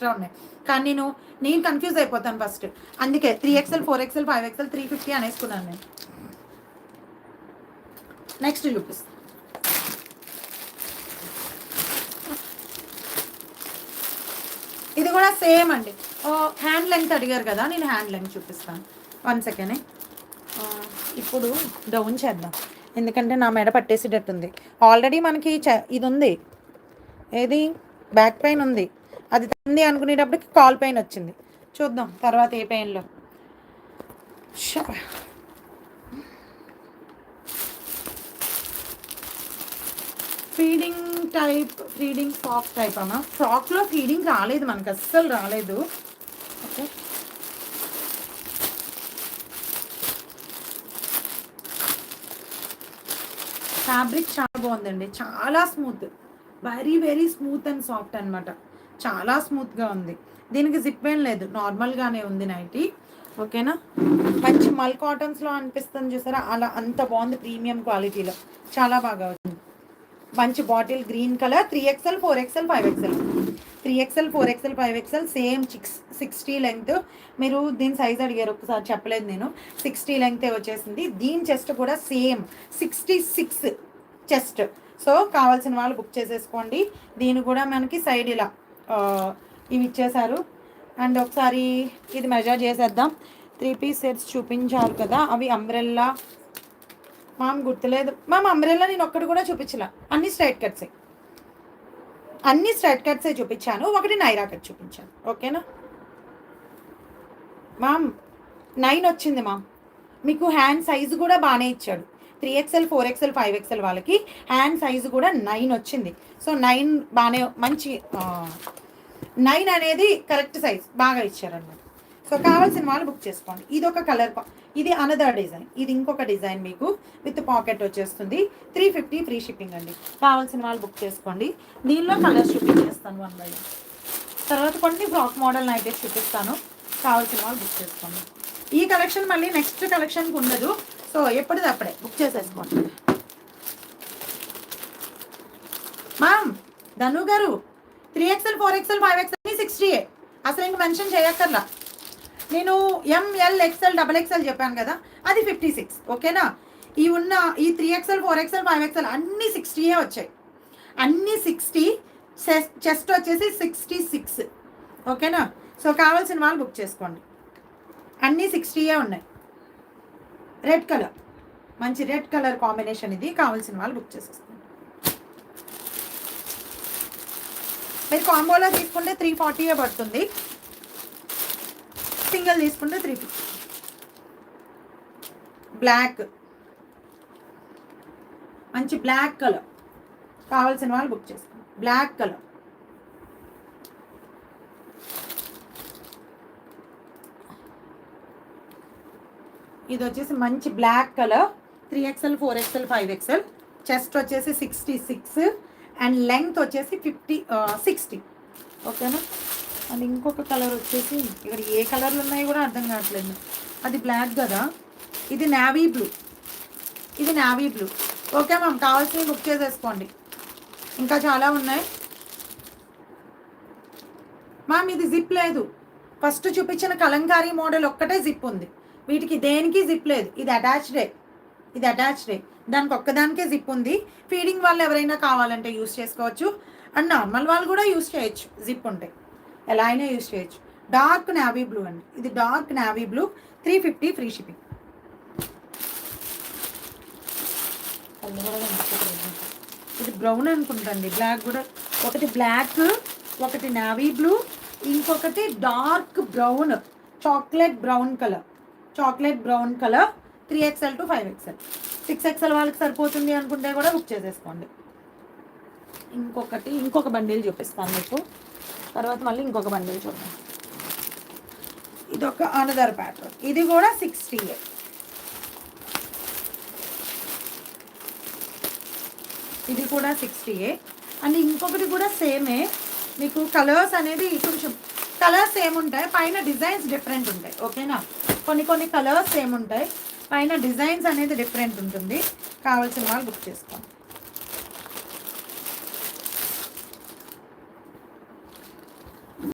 Extra ఉన్నాయి. కానీ నేను కన్ఫ్యూజ్ అయిపోతాను ఫస్ట్. అందుకే 3XL 4XL 5XL 350 అనేసుకున్నాను నేను. నెక్స్ట్ చూపిస్తాను. ఇది కూడా సేమ్ అండి. హ్యాండ్ లెంగ్త్ అడిగారు కదా, నేను హ్యాండ్ లెంగ్త్ చూపిస్తాను. 1 సెకండ్. ఇప్పుడు డౌన్ చేద్దాం, ఎందుకంటే నా మెడ పట్టేసేటట్టుంది. ఆల్రెడీ మనకి ఇది ఉంది, ఏది బ్యాక్ పెయిన్ ఉంది, అది ఉంది అనుకునేటప్పటికి కాల్ పెయిన్ వచ్చింది. చూద్దాం తర్వాత ఏ పెయిన్లో. ఫీడింగ్ ఫ్రాక్ టైప్ అమ్మా. ఫ్రాక్లో ఫీడింగ్ రాలేదు మనకు, అస్సలు రాలేదు. ఓకే, ఫ్యాబ్రిక్ చాలా బాగుందండి, చాలా smooth, very very smooth and soft అనమాట. చాలా స్మూత్గా ఉంది. దీనికి జిప్ ఏం లేదు, నార్మల్గానే ఉంది నైటీ. ఓకేనా, మంచి మల్ కాటన్స్లో అనిపిస్తుంది చూసారా, అలా అంత బాగుంది. ప్రీమియం క్వాలిటీలో చాలా బాగా వచ్చింది. మంచి bottle green colour. 3XL 4XL 5XL 3XL 4XL 5XL same 60 length. మీరు దీని సైజ్ అడిగారు, ఒకసారి చెప్పలేదు నేను. 60 లెంగ్తే వచ్చేసింది. దీని చెస్ట్ కూడా సేమ్ 66 చెస్ట్. సో కావాల్సిన వాళ్ళు బుక్ చేసేసుకోండి. దీని కూడా మనకి సైడ్ ఇలా ఇవి ఇచ్చేసారు. అండ్ ఒకసారి ఇది మెజర్ చేసేద్దాం. 3 పీస్ సెట్స్ చూపించారు కదా, అవి అంబ్రెల్లా మామ్ గుర్తులేదు మ్యామ్. అంబ్రెల్లా నేను ఒక్కటి కూడా చూపించలే, అన్ని స్ట్రైట్ కట్సే చూపించాను. ఒకటి నైరా కట్ చూపించాను. ఓకేనా మ్యామ్, 9 వచ్చింది మ్యామ్. మీకు హ్యాండ్ సైజు కూడా బాగానే ఇచ్చాడు. 3XL 4XL 5XL వాళ్ళకి హ్యాండ్ సైజు కూడా 9 వచ్చింది. సో 9 బాగానే, మంచి 9 అనేది కరెక్ట్ సైజ్ బాగా ఇచ్చారన్నమాట. సో కావాల్సిన వాళ్ళు బుక్ చేసుకోండి. ఇది ఒక కలర్, ఇది అనదర్ డిజైన్. ఇది ఇంకొక డిజైన్ మీకు విత్ పాకెట్ వచ్చేస్తుంది. 350 ఫ్రీ షిప్పింగ్ అండి. కావాల్సిన వాళ్ళు బుక్ చేసుకోండి. దీనిలో కలర్స్ చూపించేస్తాను 1 by 1. తర్వాత కొన్ని ఫ్రాక్ మోడల్ నైటీస్ చూపిస్తాను. కావాల్సిన వాళ్ళు బుక్ చేసుకోండి. ఈ కలెక్షన్ మళ్ళీ నెక్స్ట్ కలెక్షన్కి ఉండదు. సో ఎప్పటిదప్పుడే బుక్ చేసేసుకోండి. మ్యామ్ ధను గారు, 3XL 4XL 5XL 60 అసలు ఇంక మెన్షన్ చేయక్కర్లా. నేను ML XL XXL చెప్పాను కదా, అది 56. ఓకేనా, ఈ ఉన్న ఈ 3XL 4XL 5XL అన్నీ 60 వచ్చాయి. అన్నీ 60. చెస్ట్ వచ్చేసి 66. ఓకేనా, సో కావాల్సిన వాళ్ళు బుక్ చేసుకోండి. అన్నీ 60 ఉన్నాయి. రెడ్ కలర్, మంచి రెడ్ కలర్ కాంబినేషన్ ఇది. కావాల్సిన వాళ్ళు బుక్ చేసేసుకోండి. మీరు కాంబోలో తీసుకుంటే 340 పడుతుంది. సింగిల్ తీసుకుంటే 350. బ్లాక్, మంచి బ్లాక్ కలర్. కావాల్సిన వాళ్ళు బుక్ చేసుకోండి. బ్లాక్ కలర్, ఇది వచ్చేసి మంచి black colour. 3XL 4XL 5XL. Chest వచ్చేసి 66 అండ్ లెంగ్త్ వచ్చేసి 60. ఓకేనా, అండ్ ఇంకొక కలర్ వచ్చేసి ఇక్కడ ఏ కలర్లు ఉన్నాయో కూడా అర్థం కావట్లేదు. అది బ్లాక్ కదా, ఇది నావీ బ్లూ. ఇది నావీ బ్లూ. ఓకే మ్యామ్, కావాల్సినవి బుక్ చేసేసుకోండి. ఇంకా చాలా ఉన్నాయి మ్యామ్. ఇది జిప్ లేదు. ఫస్ట్ చూపించిన కలంకారీ మోడల్ ఒక్కటే జిప్ ఉంది. వీటికి దేనికి జిప్ లేదు. ఇది అటాచ్డే. దానికి ఒక్కదానికే జిప్ ఉంది. ఫీడింగ్ వాళ్ళు ఎవరైనా కావాలంటే యూస్ చేసుకోవచ్చు. అండ్ నార్మల్ వాళ్ళు కూడా యూస్ చేయొచ్చు. జిప్ ఉంటే ఎలా అయినా యూస్ చేయొచ్చు. డార్క్ నావీ బ్లూ అండి. ఇది dark navy blue. 350 free shipping. ఇది బ్రౌన్ అనుకుంటండి. బ్లాక్ కూడా ఒకటి, బ్లాక్ ఒకటి, నావీ బ్లూ ఇంకొకటి dark brown, chocolate brown colour. 3XL to 5XL. 6XL వాళ్ళకి సరిపోతుంది అనుకుంటే కూడా బుక్ చేసేసుకోండి. ఇంకొక బండిల్ చూపిస్తాను మీకు. తర్వాత మళ్ళీ ఇంకొక బండిల్ చూద్దాం. ఇది ఒక అనదర్ ప్యాటర్న్. ఇది కూడా 60. ఇది కూడా 60. అండ్ ఇంకొకటి కూడా సేమే. మీకు కలర్స్ అనేది కొంచెం కలర్స్ సేమ్ ఉంటాయి, పైన డిజైన్స్ డిఫరెంట్ ఉంటాయి. ఓకేనా, కొన్ని కలర్స్ సేమ్ ఉంటాయి, పైన డిజైన్స్ అనేది డిఫరెంట్ ఉంటుంది. కావాల్సిన వాళ్ళు బుక్ చేసుకోండి.